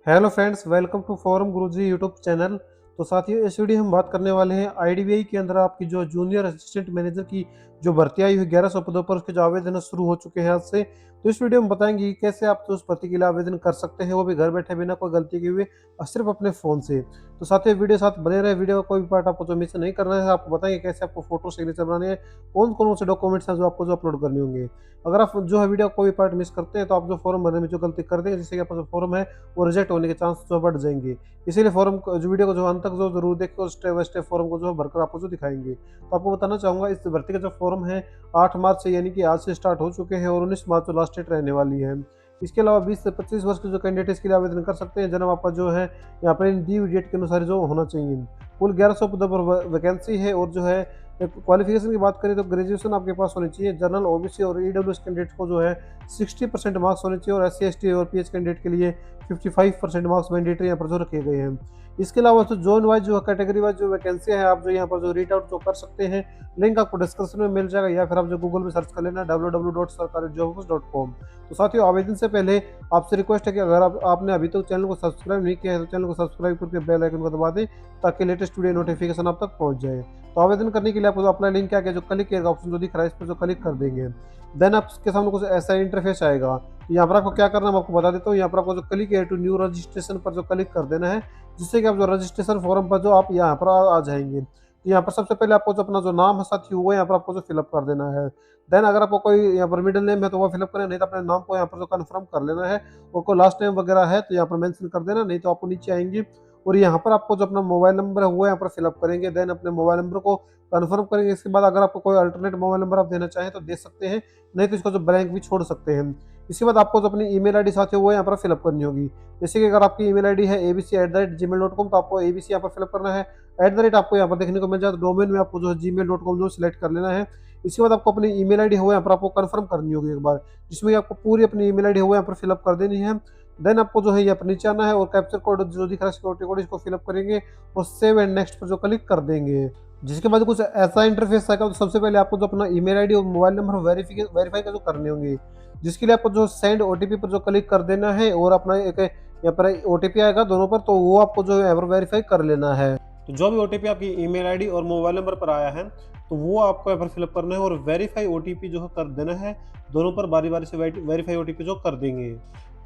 Hello friends, welcome to forum Guruji YouTube channel. तो साथियों, इस वीडियो हम बात करने वाले हैं आईडीबीआई के अंदर आपकी जो जूनियर असिस्टेंट मैनेजर की जो भर्ती आई हुई 1100 पदों पर, उसके जो आवेदन शुरू हो चुके हैं आज से। तो इस वीडियो में बताएंगे कि कैसे आप तो उस भर्ती के लिए आवेदन कर सकते हैं, वो भी घर बैठे बिना कोई गलती किए हुए और सिर्फ अपने फ़ोन से। तो साथियों, वीडियो साथ बने रहे, वीडियो का कोई भी पार्ट आपको जो मिस नहीं करना है। आपको बताएंगे कैसे आपको फोटो सिग्नेचर बनाने हैं, कौन कौन से डॉक्यूमेंट्स हैं जो आपको जो अपलोड करने होंगे। अगर आप जो है वीडियो का कोई पार्ट मिस करते हैं तो आप जो फॉर्म भरने में जो गलती कर देंगे, जिससे कि आपका जो फॉर्म है वो रिजेक्ट होने के चांस जो बढ़ जाएंगे। इसीलिए फॉर्म जो वीडियो को जो अंत तक जो जरूर देखिए और स्टेप बाय स्टेप फॉर्म को जो भरकर आपको जो दिखाएंगे। तो आपको बताना चाहूंगा, इस भर्ती का जो फॉर्म है 8 मार्च से यानी कि आज से स्टार्ट हो चुके हैं और 19 मार्च को लास्ट डेट रहने वाली है। इसके अलावा 20 से 25 वर्ष के जो कैंडिडेट इसके लिए आवेदन कर सकते हैं। जन्म आपका जो है यहाँ पर दी हुई डेट के अनुसार जो होना चाहिए। कुल 1100 पदों पर वैकेंसी है और जो है क्वालिफिकेशन की बात करें तो ग्रेजुएशन आपके पास होनी चाहिए। जनरल, ओबीसी और ईडब्ल्यूएस कैंडिडेट को जो है 60% मार्क्स होने चाहिए और एससी एसटी और पीएच कैंडिडेट के लिए 55% मार्क्स मैंडेटरी यहाँ पर जो रखे गए हैं। इसके अलावा जो जोन वाइज जो कैटेगरी वाइज जो वैकेंसी है, आप जो यहाँ पर जो रीड आउट जो कर सकते हैं। लिंक आपको डिस्क्रिप्शन में मिल जाएगा या फिर आप जो गूगल में सर्च कर लेना www.sarkarijobs.com। तो साथियों, आवेदन से पहले आपसे रिक्वेस्ट है कि अगर आपने अभी तक चैनल को सब्सक्राइब नहीं किया है तो चैनल को सब्सक्राइब करके बेल आइकन को दबा दें, ताकि लेटेस्ट वीडियो नोटिफिकेशन आप तक पहुंच जाए। तो आवेदन करने के लिए आपको अप्लाई लिंक क्या जो क्लिक किएगा, ऑप्शन जो दिख रहा है इस पर जो क्लिक कर देंगे। देन आपके सामने कुछ ऐसा इंटरफेस आएगा। यहाँ पर आपको क्या करना है मैं आपको बता देता हूँ। यहाँ पर आपको जो क्लिक है टू न्यू रजिस्ट्रेशन पर जो क्लिक कर देना है, जिससे कि आप जो रजिस्ट्रेशन फॉर्म पर जो आप यहाँ पर आ जाएंगे। तो यहाँ पर सबसे पहले आपको जो अपना जो नाम है साथी, वो यहाँ पर आपको जो फिलअप कर देना है। देन अगर आपको कोई यहाँ पर मिडिल नेम है तो वो फिलअप करें, नहीं तो अपने नाम को यहाँ पर जो कन्फर्म कर लेना है। और कोई लास्ट नेम वगैरह है तो यहाँ पर मेंशन कर देना, नहीं तो आपको नीचे आएंगे और यहाँ पर आपको जो अपना मोबाइल नंबर है वो यहाँ पर फिलअप करेंगे। देन अपने मोबाइल नंबर को कन्फर्म करेंगे। इसके बाद अगर आपको कोई अल्टरनेट मोबाइल नंबर आप देना चाहें तो दे सकते हैं, नहीं तो इसको जो ब्लैंक भी छोड़ सकते हैं। इसके बाद आपको जो अपनी ईमेल आईडी साथ है वो यहाँ पर फिलअप करनी होगी। जैसे कि अगर आपकी ईमेल आईडी है abc@gmail.com, तो आपको abc यहाँ पर फिलअप करना है। @ आपको यहाँ पर देखने को मिल जाए तो डोमेन में आपको जो है gmail.com जो सिलेक्ट कर लेना है। इसके बाद आपको अपनी ईमेल आईडी हो यहाँ पर आपको कन्फर्म करनी होगी एक बार, जिसमें आपको पूरी अपनी ईमेल आईडी हो यहाँ पर फिलअप कर देनी है। देन आपको जो है यहाँ पर नीचे आना है और कैप्चर कोड जो दिख रहा है सिक्योरिटी कोड, इसको फिलअप करेंगे और सेव एंड नेक्स्ट पर जो क्लिक कर देंगे। जिसके बाद कुछ ऐसा इंटरफेस आएगा। तो सबसे पहले आपको जो अपना ईमेल आईडी और मोबाइल नंबर वेरीफाई का जो करने होंगे, जिसके लिए आपको जो सेंड ओटीपी पर जो क्लिक कर देना है और अपना एक यहाँ पर ओटीपी आएगा दोनों पर, तो वो आपको जो है वेरीफाई कर लेना है। तो जो भी ओटीपी आपकी ईमेल आईडी और मोबाइल नंबर पर आया है तो वो आपको यहाँ पर फिलअप करना है और वेरीफाई ओटीपी जो है कर देना है। दोनों पर बारी बारी से वेरीफाई ओटीपी जो कर देंगे,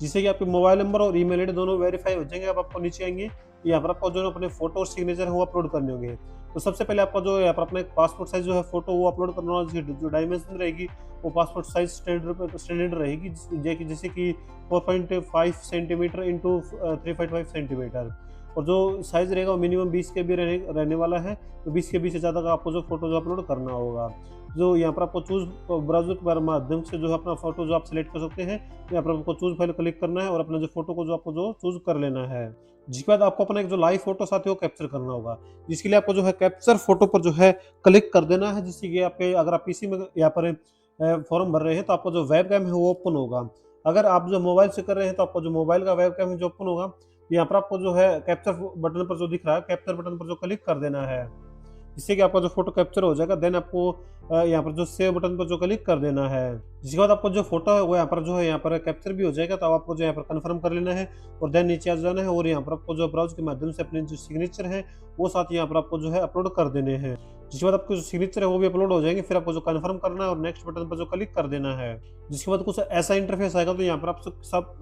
जिससे कि आपके मोबाइल नंबर और ईमेल आईडी दोनों वेरीफाई हो जाएंगे। अब आपको नीचे आएंगे, यहाँ पर आपको जो अपने फोटो और सिग्नेचर है वो अपलोड करने होंगे। तो सबसे पहले आपको जो यहाँ पर अपना एक पासपोर्ट साइज जो है फोटो वो अपलोड करना होगा। जिसकी जो डायमेंशन रहेगी वो पासपोर्ट साइज स्टैंडर्ड रहेगी, जैसे कि 4.5 सेंटीमीटर इंटू 3.5 सेंटीमीटर। और जो साइज रहेगा वो मिनिमम 20 के बी रहने वाला है। तो 20 के बी से ज़्यादा का आपको जो फोटो जो अपलोड करना होगा। जो यहाँ पर आपको चूज ब्राउजर के माध्यम से जो है अपना फोटो जो आप सिलेक्ट कर सकते हैं। यहाँ पर आपको चूज फाइल क्लिक करना है और अपना जो फोटो को जो आपको जो चूज कर लेना है। जिसके बाद आपको अपना एक जो लाइव फोटो साथ है वो कैप्चर करना होगा, जिसके लिए आपको जो है कैप्चर फोटो पर जो है क्लिक कर देना है। जिससे कि आपके अगर आप पीसी में यहाँ पर फॉर्म भर रहे हैं तो आपको जो वेब कैम है वो ओपन होगा। अगर आप जो मोबाइल से कर रहे हैं तो आपको जो मोबाइल का वेब कैम है जो ओपन होगा। यहाँ पर आपको जो है कैप्चर बटन पर जो दिख रहा है, कैप्चर बटन पर जो क्लिक कर देना है, जिससे कि आपका जो फोटो कैप्चर हो जाएगा। देन आपको यहाँ पर जो सेव बटन पर जो क्लिक कर देना है। जिसके बाद आपको जो फोटो है वो यहाँ पर जो है यहाँ पर कैप्चर भी हो जाएगा। तो आपको जो यहाँ पर कंफर्म कर लेना है और देन नीचे आ जाना है और यहाँ पर आपको जो ब्राउज के माध्यम से अपने जो सिग्नेचर है वो साथ यहाँ पर आपको जो है अपलोड कर देने हैं। जिसके बाद आपको जो सिग्नेचर है वो भी अपलोड हो जाएंगे। फिर आपको जो कंफर्म करना है और नेक्स्ट बटन पर जो क्लिक कर देना है। जिसके बाद कुछ ऐसा इंटरफेस आएगा। तो यहाँ पर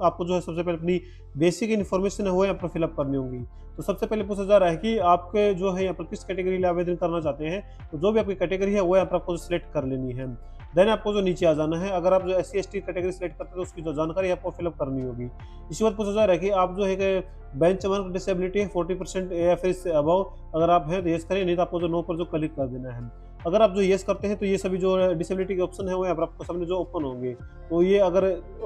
आपको जो है सबसे पहले अपनी बेसिक इन्फॉर्मेशन है वो यहाँ पर फिलअप करनी होगी। तो सबसे पहले पूछा जा रहा है कि आपके जो है यहाँ पर किस कैटेगरी में आवेदन करना चाहते हैं। तो जो भी आपकी कैटेगरी है वो यहाँ पर आपको सिलेक्ट कर लेनी है। देन आपको जो नीचे आ जाना है। अगर आप जो SC ST कैटेगरी सिलेक्ट करते हैं तो उसकी जो जानकारी आपको फिलअप करनी होगी। इसके बाद पूछा जा रहा है कि आप जो है बेंच मार्क डिसेबिलिटी है 40% या फिर इससे अबव अगर आप हैं तो येस करें, नहीं तो आपको जो नो पर जो क्लिक कर देना है। अगर आप जो येस करते हैं तो ये सभी जो डिसेबिलिटी के ऑप्शन है वो यहाँ पर आपको सामने जो ओपन होंगे। तो ये अगर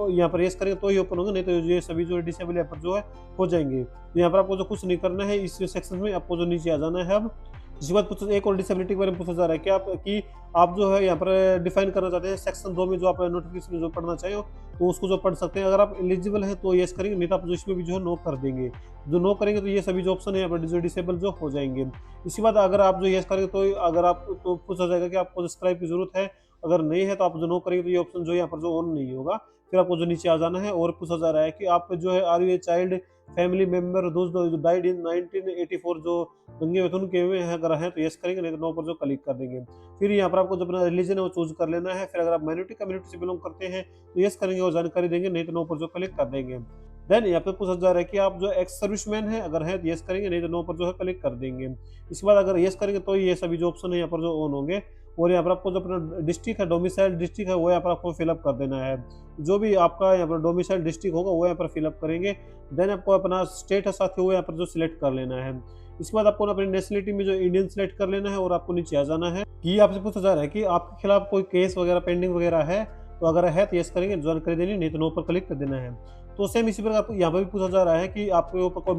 यहाँ पर येस करेंगे तो ही ओपन होंगे, नहीं तो ये सभी जो डिसेबल यहाँ पर जो है हो जाएंगे। तो यहाँ पर आपको जो कुछ नहीं करना है इस सेक्शन में, आपको जो नीचे आ जाना है। अब जिसके बाद पूछा एक और डिसेबिलिटी के बारे में पूछा जा रहा है कि आप जो है यहाँ पर डिफाइन करना चाहते हैं सेक्शन 2 में जो आप नोटिफिकेशन जो पढ़ना चाहिए तो उसको जो पढ़ सकते हैं। अगर आप एलिजिबल है तो येस करेंगे, नहीं तो आप जो इसमें भी जो है नो कर देंगे। जो नो करेंगे तो ये सभी जो ऑप्शन है यहाँ पर जो डिसेबल जो हो जाएंगे। इसके बाद अगर आप जो येस करेंगे तो अगर आप तो पूछा जाएगा कि आपको सब्सक्राइब की जरूरत है, अगर नहीं है तो आप जो नो करेंगे तो ये ऑप्शन जो यहाँ पर जो ऑन नहीं होगा। फिर आपको जो नीचे आ जाना है और पूछा जा रहा है कि आप जो है are you a child family member दोस्त डाइड इन 1984 जो दंगे हुए थे उनके में अगर हैं तो यस करेंगे, नहीं तो नो पर जो क्लिक कर देंगे। फिर यहाँ पर आपको जो अपना रिलीजन है वो चूज कर लेना है। फिर अगर आप माइनॉरिटी कम्युनिटी से बिलोंग करते हैं तो यस करेंगे और जानकारी देंगे, नहीं तो नो पर जो क्लिक कर देंगे। देन यहाँ पे पूछा जा रहा है कि आप जो एक्स सर्विसमैन है, अगर है तो यस करेंगे, नहीं तो नो पर जो है क्लिक कर देंगे। इसके बाद अगर यस करेंगे तो ये सभी जो ऑप्शन है यहाँ पर जो ऑन होंगे। और यहाँ पर आपको जो अपना डिस्ट्रिक्ट है, डोमिसाइल डिस्ट्रिक्ट है, वो यहाँ पर आपको फिलअप कर देना है। जो भी आपका यहाँ पर डोमिसाइल डिस्ट्रिक्ट होगा वो यहाँ पर फिलअप करेंगे। देन आपको अपना स्टेट है साथी वो यहाँ पर जो सिलेक्ट कर लेना है। इसके बाद आपको अपनी नेशनलिटी में जो इंडियन सिलेक्ट कर लेना है और आपको नीचे आ जाना है कि आपसे पूछा जा रहा है कि आपके खिलाफ कोई केस वगैरह पेंडिंग वगैरह है, तो अगर है तो यस करेंगे, जानकारी देनी, नहीं तो नो पर क्लिक कर देना है। तो सेम इसी प्रकार आपको यहाँ पर भी पूछा जा रहा है कि आपके ऊपर कोई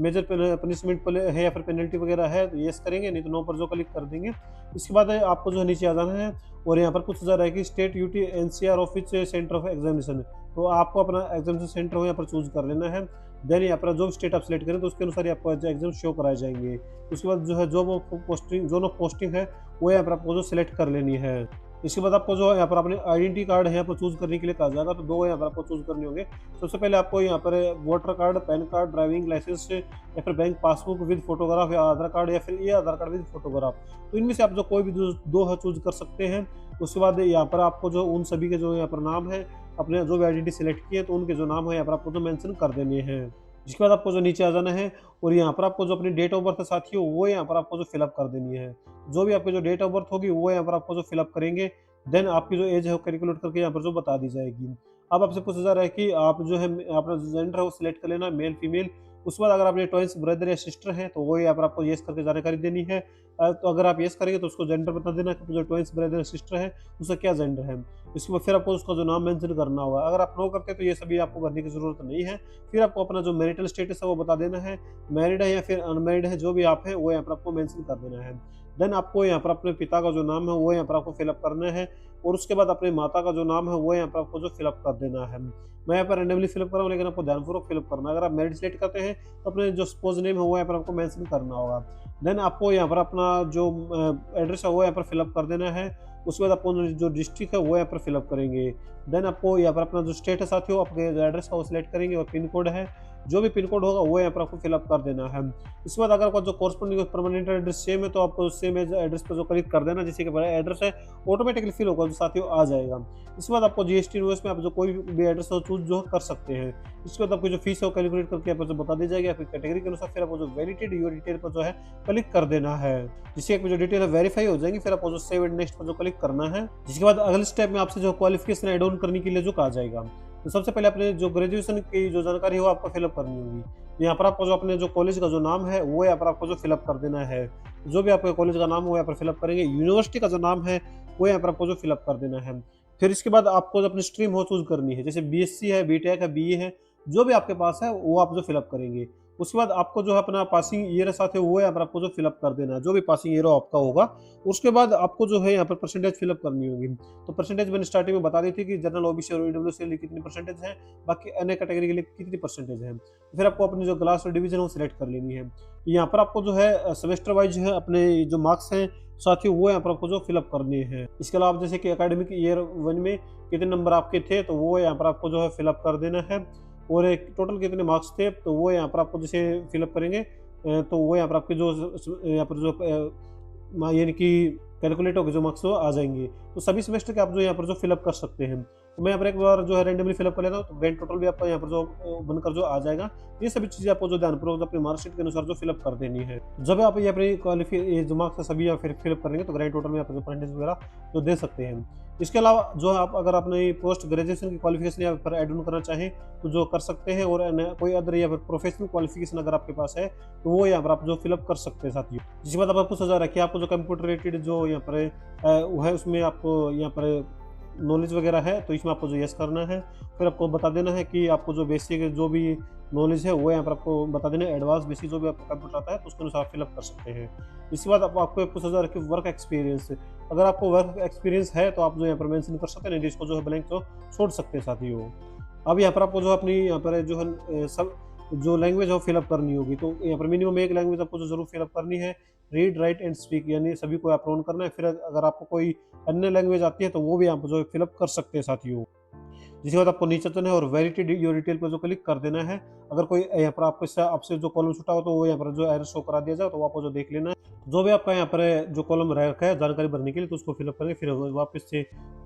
मेजर पनिशमेंट है या फिर पेनल्टी वगैरह है तो यस करेंगे, नहीं तो नो पर जो क्लिक कर देंगे। इसके बाद आपको जो है नीचे आ जाना है और यहाँ पर पूछा जा रहा है कि state UT NCR office centre of examination, तो आपको अपना एग्जामिनेशन सेंटर हो यहाँ पर चूज कर लेना है। देन यहाँ पर जो स्टेट आप सिलेक्ट करें तो उसके अनुसार ही आपको एग्जाम शो कराए जाएंगे। उसके बाद जो है जो पोस्टिंग है वो यहाँ पर आपको जो सिलेक्ट कर लेनी है। इसके बाद आपको जो है यहाँ पर अपने आइडेंटिटी कार्ड है यहाँ पर चूज करने के लिए कहा जाएगा, तो दो यहाँ पर आपको चूज करने होंगे। सबसे पहले आपको यहाँ पर voter card, PAN card, driving licence या फिर बैंक पासबुक विद फोटोग्राफ या आधार कार्ड या फिर ये आधार कार्ड विद फोटोग्राफ, तो इनमें से आप जो कोई भी दो है चूज कर सकते हैं। उसके बाद यहाँ पर आपको जो उन सभी के जो यहाँ पर नाम है, अपने जो भी आइडेंटिटी सिलेक्ट किए तो उनके जो नाम है यहाँ पर आपको जो मेंशन कर देने हैं। जिसके बाद आपको जो नीचे आ जाना है और यहाँ पर आपको जो अपनी डेट ऑफ बर्थ है साथियों वो यहाँ पर आपको जो फिलअप कर देनी है। जो भी आपकी जो डेट ऑफ बर्थ होगी वो यहाँ पर आपको जो फिलअप करेंगे। देन आपकी जो एज है वो कैलकुलेट करके यहाँ पर जो बता दी जाएगी। अब आपसे पूछा जा रहा है कि आप जो है अपना जेंडर है वो सिलेक्ट कर लेना, मेल फीमेल। उसके बाद अगर आपने ट्वाइंस ब्रदर या सिस्टर है तो वो यहाँ पर आपको येस करके जानकारी देनी है। तो अगर आप येस करेंगे तो उसको जेंडर बता देना कि जो ट्वाइंस ब्रदर या सिस्टर है उसका क्या जेंडर है। इसके बाद फिर आपको उसका जो नाम मेंशन करना होगा। अगर आप नो करते हैं तो ये सभी आपको करने की जरूरत नहीं है। फिर आपको अपना जो मैरिटल स्टेटस है वो बता देना है, मैरिड है या फिर अनमैरिड है, जो भी आप है वो यहाँ पर आपको मेंशन कर देना है। देन आपको यहाँ पर अपने पिता का जो नाम है वो यहाँ पर आपको फिलअप करना है और उसके बाद अपने माता का जो नाम है वो यहाँ पर आपको जो फिलअप कर देना है। मैं यहाँ पर रैंडमली फिलअप कर रहा हूँ लेकिन आपको ध्यानपूर्वक फिलअप करना है। अगर आप मैरिड सेलेक्ट करते हैं तो अपने जो स्पोज नेम है वो यहाँ पर आपको मेंशन करना होगा। देन आपको यहाँ पर अपना जो एड्रेस है वो यहाँ पर फिलअप कर देना है। उसके बाद आपको जो डिस्ट्रिक्ट है वो यहाँ पर फिलअप करेंगे। देन आपको यहाँ पर अपना जो स्टेट है साथियों आपके जो एड्रेस है वो सिलेक्ट करेंगे और पिन कोड है, जो भी पिन कोड होगा वो यहाँ पर आपको फिलअप कर देना है। इसके बाद अगर आपका जो कॉरस्पॉन्डिंग परमानेंट एड्रेस सेम है तो आप सेम एड्रेस पर जो क्लिक कर देना, जिससे कि एड्रेस है ऑटोमेटिकली फिल होगा, जो साथियों आ जाएगा। इसके बाद आपको जीएसटी इनवॉइस में आप जो कोई भी एड्रेस हो चूज जो कर सकते हैं। इसके बाद आपको जो फीस है वो कैलकुलेट करके यहाँ पर जो बता दी जाएगी आपकी कैटेगरी के अनुसार। फिर आपको जो वैलिडेट योर डिटेल पर जो है क्लिक कर देना है, जिससे आपकी जो डिटेल है वेरीफाई हो जाएंगी। फिर आपको जो सेव एंड नेक्स्ट पर जो क्लिक करना है। जिसके बाद अगले स्टेप में आपसे जो क्वालिफिकेशन एड ऑन करने के लिए जो कहा जाएगा, तो सबसे पहले अपने जो ग्रेजुएशन की जो जानकारी है वो आपको फिलअप करनी होगी। यहाँ पर आपको जो अपने जो कॉलेज का जो नाम है वो यहाँ पर आपको जो फिलअप कर देना है। जो भी आपके कॉलेज का नाम है वो यहाँ पर फिलअप करेंगे। यूनिवर्सिटी का जो नाम है वो यहाँ पर आपको जो फिलअप कर देना है। फिर इसके बाद आपको जो अपनी स्ट्रीम हो चूज करनी है, जैसे बीएससी है, बीटेक है, बीए है, जो भी आपके पास है वो आप जो फिलअप करेंगे। उसके बाद आपको जो है अपना पासिंग ईयर साथ है वो यहाँ पर आपको जो फिलअप कर देना है, जो भी पासिंग ईयर आपका होगा। उसके बाद आपको जो है यहाँ पर परसेंटेज फिलअप करनी होगी। तो परसेंटेज मैंने स्टार्टिंग में बता दी थी कि जनरल ओबीसी और ईडब्ल्यूएस के लिए कितनी परसेंटेज है, बाकी अन्य कैटेगरी के लिए कितनी परसेंटेज है। फिर आपको अपनी जो क्लास और डिवीजन वो सिलेक्ट कर लेनी है। यहाँ पर आपको जो है सेमेस्टर वाइज है अपने जो मार्क्स हैं साथियों वो यहाँ पर आपको जो फिलअप करने हैं। इसके अलावा जैसे कि एकेडमिक ईयर 1 में कितने नंबर आपके थे तो वो यहाँ पर आपको जो है फिलअप कर देना है। और एक टोटल कितने मार्क्स थे तो वो यहाँ पर आपको जैसे फिलअप करेंगे तो वो यहाँ पर आपके जो यहाँ पर जो यानी कि कैलकुलेट होकर जो मार्क्स वो आ जाएंगे। तो सभी सेमेस्टर के आप जो यहाँ पर जो फिलअप कर सकते हैं। तो मैं यहाँ पर एक बार जो है रैंडमली फिलअप कर लेता हूँ, तो ग्रैंड टोटल भी आपका यहाँ पर जो बनकर जो आ जाएगा। ये सभी चीज़ें आपको जो ध्यानपूर्वक अपनी मार्कशीट के अनुसार जो फिलअप कर देनी है। जब आप ये अपनी क्वालिफाई जो मार्क्स है सभी आप फिर फिलअप करेंगे तो ग्रैंड टोटल में आप जो परसेंटेज वगैरह जो दे सकते हैं। इसके अलावा जो आप अगर अपने पोस्ट ग्रेजुएशन की क्वालिफिकेशन यहाँ पर एड ऑन करना चाहें तो जो कर सकते हैं। और कोई अदर या फिर प्रोफेशनल क्वालिफिकेशन अगर आपके पास है तो वो यहाँ पर आप जो फिलअप कर सकते हैं साथियों। जिसके बाद आपको सोचा रहा है कि आपको जो कंप्यूटर रिलेटेड जो यहाँ पर वो है उसमें आपको यहाँ पर नॉलेज वगैरह है तो इसमें आपको जो यस करना है। फिर आपको बता देना है कि आपको जो बेसिक जो भी नॉलेज है वो यहाँ पर आपको बता देना है। एडवांस बेसिक जो भी आपको कंप्यूटर आता है तो उसके अनुसार फिलअप कर सकते हैं। इसके बाद आपको पूछा जा रहा है कि वर्क एक्सपीरियंस, अगर आपको वर्क एक्सपीरियंस है तो आप जो यहाँ पर मेंशन कर सकते हैं, जिसको जो है ब्लैंक तो छोड़ सकते हैं साथियों। अब यहाँ पर आपको जो अपनी यहाँ पर जो है सब जो लैंग्वेज है वो फिलअप करनी होगी। तो यहाँ पर मिनिमम एक लैंग्वेज आपको जो जरूर फिलअप करनी है, रीड राइट एंड स्पीक, यानी सभी को आप ऑन करना है। फिर अगर आपको कोई अन्य लैंग्वेज आती है तो वो भी आप जो फिलअप कर सकते हैं साथियों। जिसके बाद आपको नीचे चलना है और वेरिफाइड योर डिटेल पर जो क्लिक कर देना है। अगर कोई यहाँ पर आपको इससे आपसे जो कॉलम छूटा हो तो वो यहाँ पर जो एरर शो करा दिया जाए, तो वो आपको जो देख लेना है। जो भी आपका यहाँ पर जो कॉलम रखा है जानकारी भरने के लिए, तो उसको फिलअप करेंगे, फिर वापस से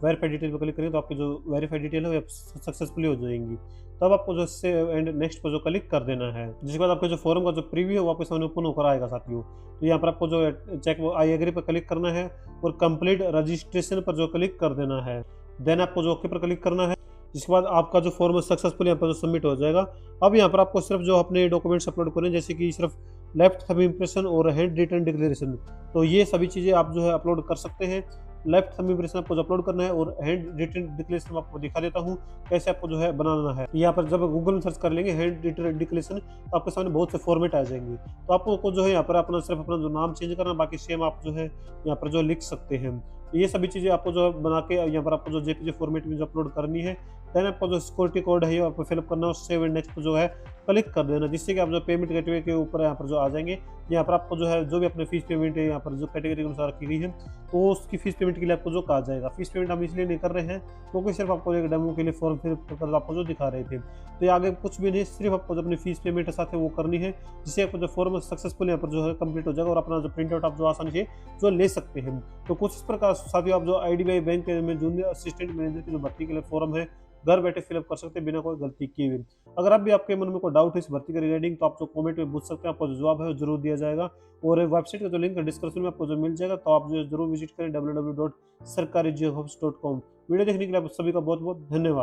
वेरीफाइड डिटेल पर क्लिक करेंगे तो आपकी जो वेरीफाइड डिटेल है वो सक्सेसफुली हो जाएंगी। तब आपको जो सेव एंड नेक्स्ट पर जो क्लिक कर देना है, जिसके बाद आपका जो फॉर्म का जो प्रीव्यू है वापस सामने ओपन होकर आएगा साथियों। तो यहाँ पर आपको जो चेक आई एग्री पर क्लिक करना है और कंप्लीट रजिस्ट्रेशन पर जो क्लिक कर देना है। देन आपको जो ओके पर क्लिक करना है, जिसके बाद आपका जो फॉर्म सक्सेसफुल यहाँ पर जो सबमिट हो जाएगा। अब यहाँ पर आपको सिर्फ जो अपने डॉक्यूमेंट्स अपलोड करें, जैसे कि सिर्फ लेफ्ट थंब इम्प्रेशन और हैंड रिटन डिक्लेरेशन, तो ये सभी चीज़ें आप जो है अपलोड कर सकते हैं। लेफ्ट थंब इम्प्रेशन आपको अपलोड करना है और हैंड रिटन डिक्लेरेशन आपको दिखा देता हूँ कैसे आपको जो है बनाना है। यहाँ पर जब गूगल में सर्च कर लेंगे हैंड रिटन डिक्लेरेशन, तो आपके सामने बहुत से फॉर्मेट आ जाएंगे। तो आपको जो है यहाँ पर अपना सिर्फ अपना जो नाम चेंज करना, बाकी सेम आप जो है यहाँ पर जो लिख सकते हैं। ये सभी चीज़ें आपको जो बना के यहाँ पर आपको जो जेपीजी फॉर्मेट में जो अपलोड करनी है। देन आपको जो सिक्योरिटी कोड है ये आपको फिलअप करना है और सेव एंड नेक्स्ट जो है क्लिक कर देना, जिससे कि आप जो पेमेंट गेटवे के ऊपर यहाँ पर जो आ जाएंगे। यहाँ पर आपको जो है जो भी अपने फीस पेमेंट है यहाँ पर जो कैटेगरी के अनुसार रखी गई है, तो उसकी फीस पेमेंट के लिए आपको जो कहा जाएगा। फीस पेमेंट हम इसलिए नहीं कर रहे हैं क्योंकि सिर्फ आपको एक डेमो के लिए फॉर्म फिल कर आपको जो दिखा रहे थे, तो ये आगे कुछ भी नहीं, सिर्फ आपको जो अपनी फीस पेमेंट साथ है वो करनी है, जिससे आपको जो फॉर्म सक्सेसफुल यहाँ पर जो है कंप्लीट हो जाएगा और अपना जो प्रिंट आउट आप जो आसानी से जो ले सकते हैं। तो कुछ इस प्रकार साथियों आप जो आईडीबीआई बैंक में जूनियर असिस्टेंट मैनेजर की जो भर्ती के लिए फॉर्म है घर बैठे फिलअप कर सकते हैं बिना कोई गलती किए हुए। अगर अब भी आपके मन में कोई डाउट है इस भर्ती के रिगार्डिंग, तो आप जो कमेंट में पूछ सकते हैं, आपको जो जवाब है वो जरूर दिया जाएगा। और वेबसाइट का जो लिंक है डिस्क्रिप्शन में आपको जो मिल जाएगा, तो आप जो जरूर विजिट करें www.sarkarijobhubs.com। वीडियो देखने के लिए आप सभी का बहुत बहुत धन्यवाद।